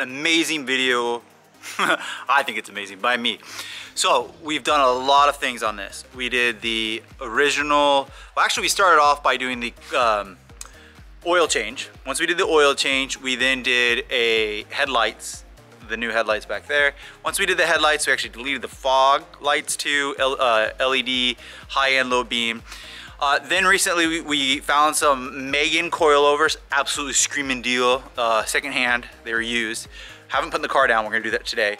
amazing video. I think it's amazing by me. So we've done a lot of things on this. We did the original, well actually we started off by doing the oil change. Once we did the oil change, we then did a headlights, the new headlights back there. Once we did the headlights, we actually deleted the fog lights too, LED, high-end, low beam. Then recently we found some Megan coilovers, absolutely screaming deal, secondhand, they were used. Haven't put the car down, we're gonna do that today.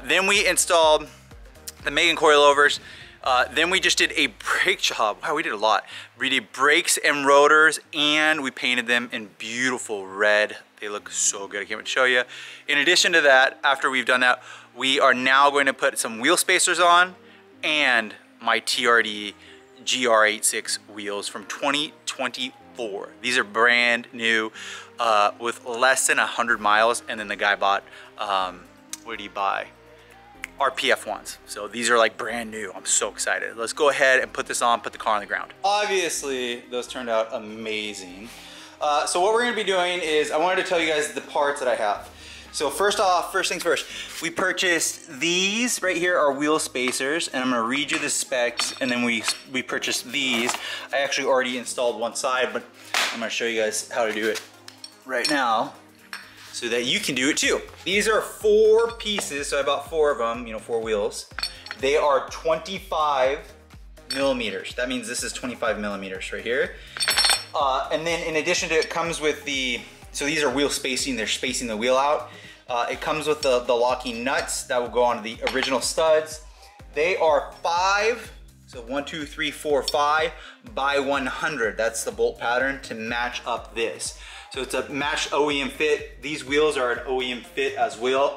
Then we installed the Megan coilovers. Then we just did a brake job. Wow, we did a lot. We did brakes and rotors, and we painted them in beautiful red. They look so good, I can't wait to show you. In addition to that, after we've done that, we are now going to put some wheel spacers on and my TRD GR86 wheels from 2024. These are brand new with less than 100 miles, and then the guy bought, what did he buy? RPF ones. So these are like brand new. I'm so excited. Let's go ahead and put this on, put the car on the ground. Obviously, those turned out amazing. So what we're gonna be doing is, I wanted to tell you guys the parts that I have. So first off, first things first, we purchased these right here are wheel spacers, and I'm gonna read you the specs, and then we purchased these. I actually already installed one side, but I'm gonna show you guys how to do it right now so that you can do it too. These are 4 pieces, so I bought 4 of them, you know, 4 wheels. They are 25 millimeters. That means this is 25 millimeters right here. And then in addition to it comes with the, so these are wheel spacing, they're spacing the wheel out. It comes with the locking nuts that will go onto the original studs. They are 5, so 1, 2, 3, 4, 5 by 100. That's the bolt pattern to match up this. So it's a matched OEM fit. These wheels are an OEM fit as a wheel.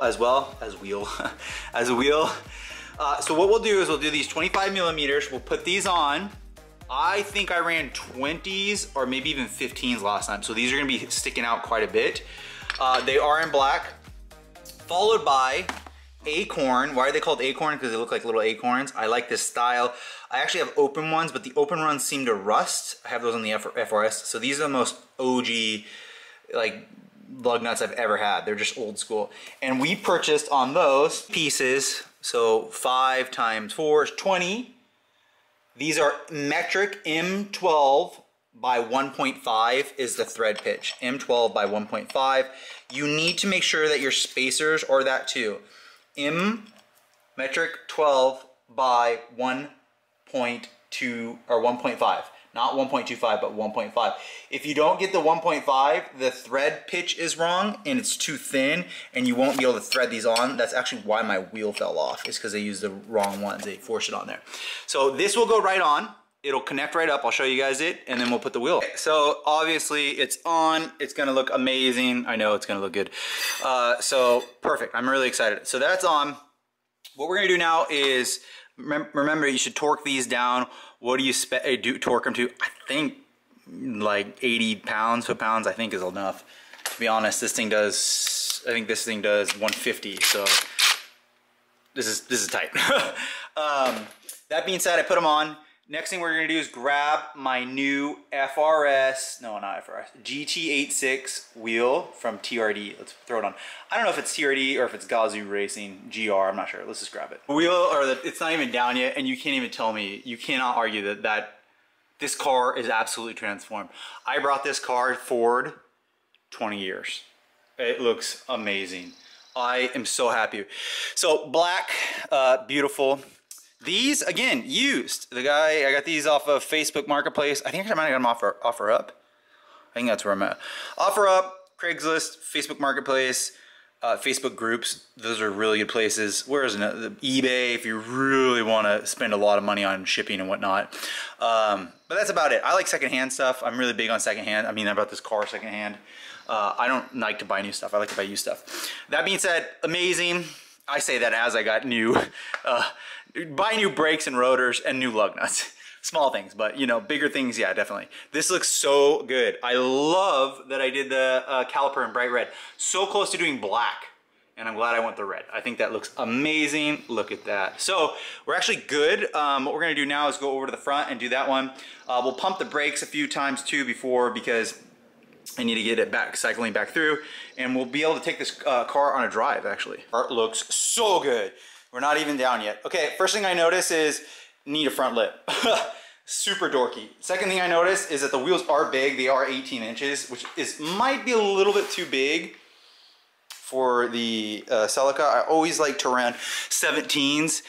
So what we'll do is we'll do these 25 millimeters. We'll put these on. I think I ran 20s or maybe even 15s last time. So these are gonna be sticking out quite a bit. They are in black, followed by acorn. Why are they called acorn? Because they look like little acorns. I like this style. I actually have open ones, but the open ones seem to rust. I have those on the FRS. So these are the most OG like lug nuts I've ever had. They're just old school. And we purchased on those pieces, so 5 times 4 is 20. These are metric M12 by 1.5 is the thread pitch. M12 by 1.5. You need to make sure that your spacers are that too. Metric 12 by 1.2 or 1.5. Not 1.25, but 1.5. If you don't get the 1.5, the thread pitch is wrong and it's too thin and you won't be able to thread these on. That's actually why my wheel fell off, is because they used the wrong ones. They forced it on there. So this will go right on. It'll connect right up. I'll show you guys it, and then we'll put the wheel. So obviously it's on. It's gonna look amazing. I know it's gonna look good. So perfect, I'm really excited. So that's on. What we're gonna do now is, remember you should torque these down. What do you torque them to? I think like 80 pounds, foot-pounds, I think is enough. To be honest, this thing does, I think this thing does 150, so this is tight. That being said, I put them on. Next thing we're gonna do is grab my new GT86 wheel from TRD. Let's throw it on. I don't know if it's TRD or if it's Gazoo Racing GR, I'm not sure. Let's just grab it. The wheel, or it's not even down yet, and you can't even tell me, you cannot argue that this car is absolutely transformed. I brought this car forward 20 years. It looks amazing. I am so happy. So black, beautiful. These, again, used. The guy, I got these off of Facebook Marketplace. I think I might have got them offer up. I think that's where I'm at. Offer up, Craigslist, Facebook Marketplace, Facebook groups. Those are really good places. Where is it? eBay, if you really want to spend a lot of money on shipping and whatnot. But that's about it. I like secondhand stuff. I'm really big on secondhand. I mean, I bought this car secondhand. I don't like to buy new stuff. I like to buy used stuff. That being said, amazing. I say that as I got new, buy new brakes and rotors and new lug nuts. Small things, but you know, bigger things, yeah, definitely. This looks so good. I love that I did the caliper in bright red. So close to doing black, and I'm glad I went the red. I think that looks amazing. Look at that. So we're actually good. What we're gonna do now is go over to the front and do that one. We'll pump the brakes a few times too before, because I need to get it back, cycling back through, and we'll be able to take this car on a drive, actually. Car looks so good. We're not even down yet. Okay, first thing I notice is need a front lip. Super dorky. Second thing I notice is that the wheels are big. They are 18 inches, which might be a little bit too big for the Celica. I always like to run 17s.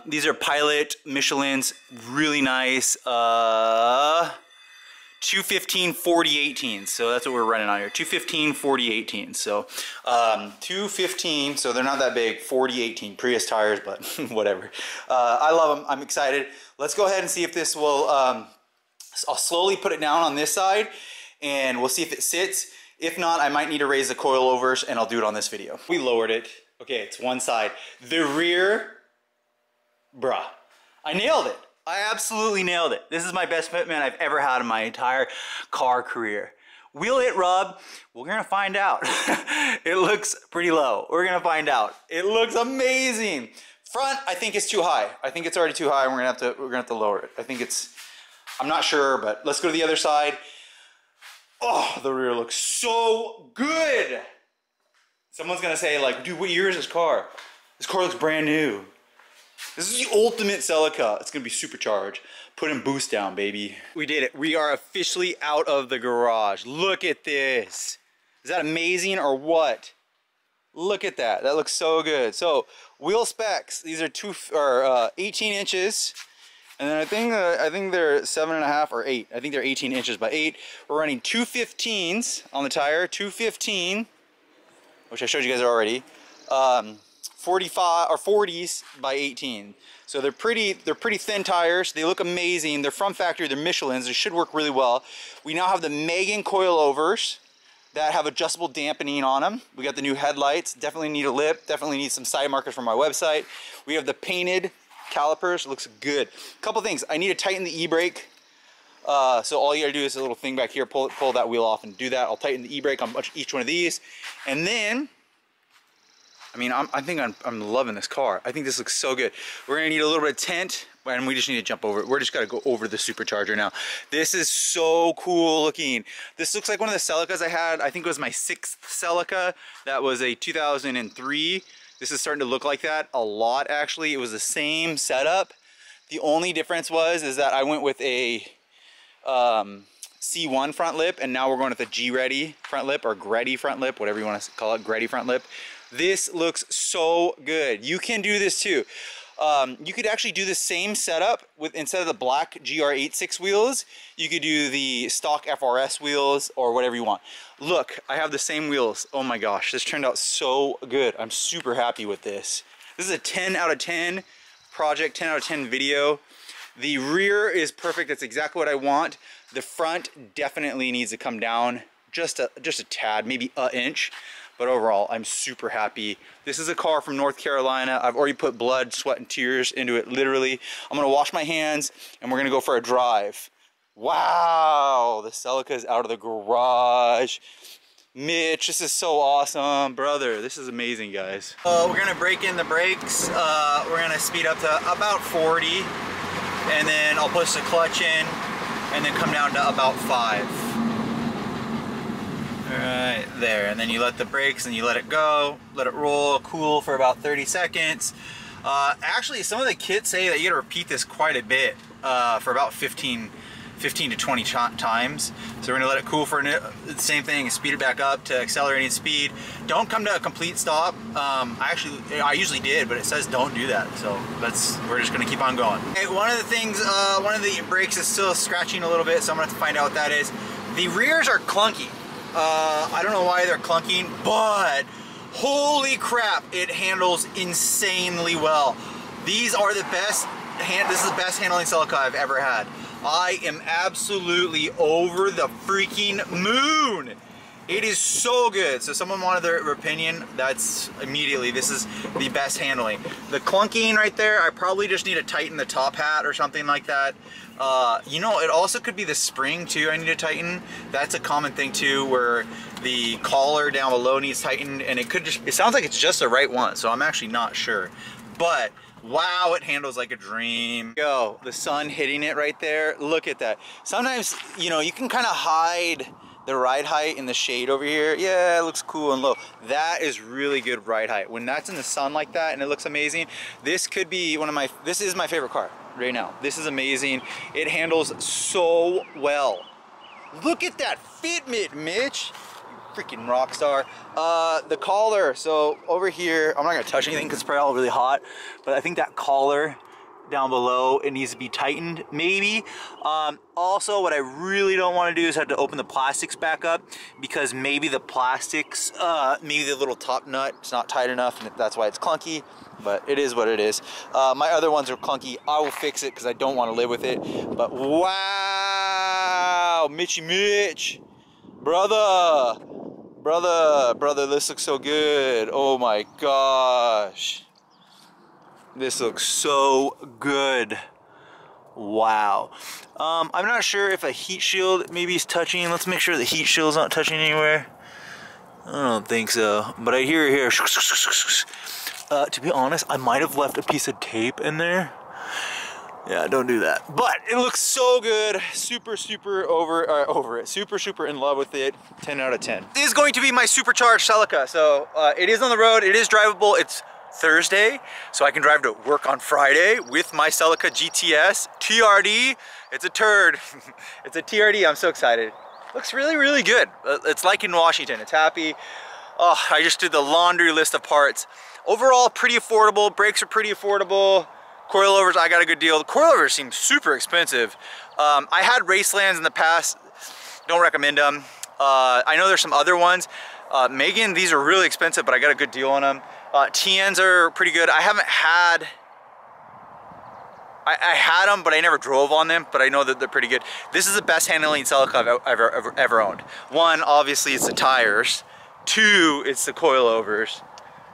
These are Pilot Michelin's, really nice. 215 40/18, so that's what we're running on here. 215 40/18. So 215, so they're not that big. 40/18 Prius tires, but whatever. I love them. I'm excited. Let's go ahead and see if this will. I'll slowly put it down on this side, and we'll see if it sits. If not, I might need to raise the coilovers, and I'll do it on this video. We lowered it. Okay, it's one side. The rear, bruh, I nailed it. I absolutely nailed it. This is my best fitment I've ever had in my entire car career. Will it rub? We're gonna find out. It looks pretty low. We're gonna find out. It looks amazing. Front, I think it's too high. I think it's already too high, and we're gonna have to lower it. I think it's, I'm not sure, but let's go to the other side. Oh, the rear looks so good. Someone's gonna say like, dude, what year is this car? This car looks brand new. This is the ultimate Celica. It's gonna be supercharged. Putting boost down, baby. We did it. We are officially out of the garage. Look at this. Is that amazing or what? Look at that. That looks so good. So wheel specs. These are 18 inches, and then I think they're 7.5 or 8. I think they're 18 inches by 8. We're running 215s on the tire. 215, which I showed you guys already. 45 or 40s by 18. So they're pretty thin tires. They look amazing. They're from factory. They're Michelin's. They should work really well. We now have the Megan coilovers that have adjustable dampening on them. We got the new headlights. Definitely need a lip. Definitely need some side markers from my website. We have the painted calipers. Looks good. Couple things. I need to tighten the e-brake. So all you gotta do is a little thing back here. Pull that wheel off and do that. I'll tighten the e-brake on each one of these, and then. I mean, I think I'm loving this car. I think this looks so good. We're gonna need a little bit of tint, and we just need to jump over it. We're just gotta go over the supercharger now. This is so cool looking. This looks like one of the Celicas I had. I think it was my 6th Celica. That was a 2003. This is starting to look like that a lot, actually. It was the same setup. The only difference is that I went with a C1 front lip, and now we're going with a G-Ready front lip, or Gretty front lip, whatever you want to call it, Gretty front lip. This looks so good. You can do this too. You could actually do the same setup with, instead of the black GR86 wheels, you could do the stock FRS wheels or whatever you want. Look, I have the same wheels. Oh my gosh, this turned out so good. I'm super happy with this. This is a 10 out of 10 project, 10 out of 10 video. The rear is perfect. That's exactly what I want. The front definitely needs to come down just a tad, maybe an inch. But overall, I'm super happy. This is a car from North Carolina. I've already put blood, sweat, and tears into it, literally. I'm gonna wash my hands, and we're gonna go for a drive. Wow, the Celica is out of the garage. Mitch, this is so awesome. Brother, this is amazing, guys. We're gonna break in the brakes. We're gonna speed up to about 40, and then I'll push the clutch in, and then come down to about 5. Right there, and then you let the brakes and you let it go, let it roll, cool for about 30 seconds. Actually, some of the kits say that you gotta repeat this quite a bit for about 15 to 20 times. So we're gonna let it cool for the same thing, speed it back up to accelerating speed. Don't come to a complete stop. I usually did, but it says don't do that. So we're just gonna keep on going. Okay, one of the things, one of the brakes is still scratching a little bit, so I'm gonna have to find out what that is. The rears are clunky. I don't know why they're clunking, but holy crap, it handles insanely well. These are the best, this is the best handling Celica I've ever had. I am absolutely over the freaking moon. It is so good. So someone wanted their opinion, that's immediately, this is the best handling. The clunking right there, I probably just need to tighten the top hat or something like that. You know, it also could be the spring too I need to tighten. That's a common thing too, where the collar down below needs tightened, and it sounds like it's just the right one, so I'm actually not sure. But wow, it handles like a dream. Yo, the sun hitting it right there, look at that. Sometimes, you know, you can kind of hide the ride height in the shade over here, yeah, it looks cool and low. That is really good ride height. When that's in the sun like that and it looks amazing, this could be this is my favorite car right now. This is amazing. It handles so well. Look at that fitment, Mitch. You freaking rock star. The collar, so over here, I'm not gonna touch anything because it's probably all really hot, but I think that collar down below, it needs to be tightened maybe. Also, what I really don't want to do is have to open the plastics back up, because maybe the plastics, maybe the little top nut, it's not tight enough, and that's why it's clunky, but it is what it is. My other ones are clunky. I will fix it because I don't want to live with it. But wow, Mitch, brother, this looks so good. Oh my gosh. This looks so good. Wow. I'm not sure if a heat shield maybe is touching. Let's make sure the heat shield's not touching anywhere. I don't think so, but I hear it here. To be honest, I might have left a piece of tape in there. Yeah, don't do that. But it looks so good. Super over it. Super in love with it. 10 out of 10. This is going to be my supercharged Celica. So it is on the road. It is drivable. It's Thursday, so I can drive to work on Friday with my Celica GTS TRD. It's a turd. It's a TRD. I'm so excited. Looks really good. It's like in Washington. It's happy. Oh, I just did the laundry list of parts. Overall, pretty affordable. Brakes are pretty affordable. Coilovers, I got a good deal. The coilovers seem super expensive. I had Racelands in the past. Don't recommend them. I know there's some other ones. Megan, these are really expensive, but I got a good deal on them. TNs are pretty good. I haven't had, I had them, but I never drove on them, but I know that they're pretty good. This is the best handling Celica I've ever owned. One, obviously it's the tires. Two, it's the coilovers.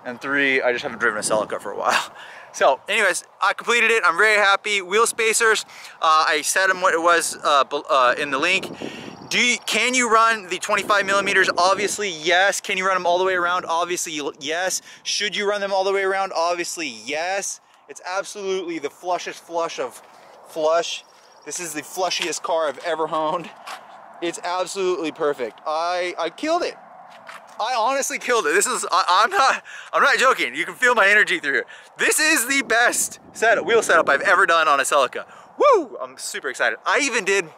And three, I just haven't driven a Celica for a while. So anyways, I completed it. I'm very happy. Wheel spacers, I said them what it was in the link. Can you run the 25 millimeters? Obviously, yes. Can you run them all the way around? Obviously, yes. Should you run them all the way around? Obviously, yes. It's absolutely the flushest flush of flush. This is the flushiest car I've ever owned. It's absolutely perfect. I killed it. I honestly killed it. This is, I'm not joking. You can feel my energy through it. This is the best wheel setup I've ever done on a Celica. Woo! I'm super excited. I even did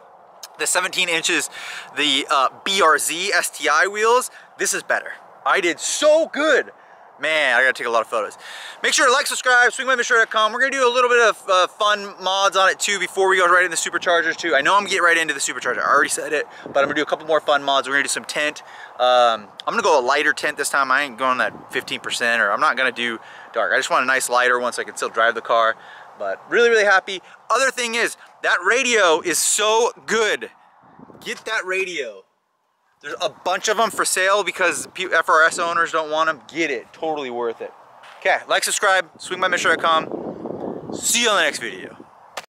the 17 inches, the BRZ STI wheels. This is better. I did so good. Man, I gotta take a lot of photos. Make sure to like, subscribe, swingmymitsubishi.com. We're gonna do a little bit of fun mods on it too before we go right into superchargers too. I know I'm gonna get right into the supercharger. I already said it, but I'm gonna do a couple more fun mods. We're gonna do some tint. I'm gonna go a lighter tint this time. I ain't going that 15%, or I'm not gonna do dark. I just want a nice lighter one so I can still drive the car. But really happy. Other thing is, that radio is so good. Get that radio. There's a bunch of them for sale because FRS owners don't want them. Get it. Totally worth it. Okay, like, subscribe, swingmymitsubishi.com. See you on the next video.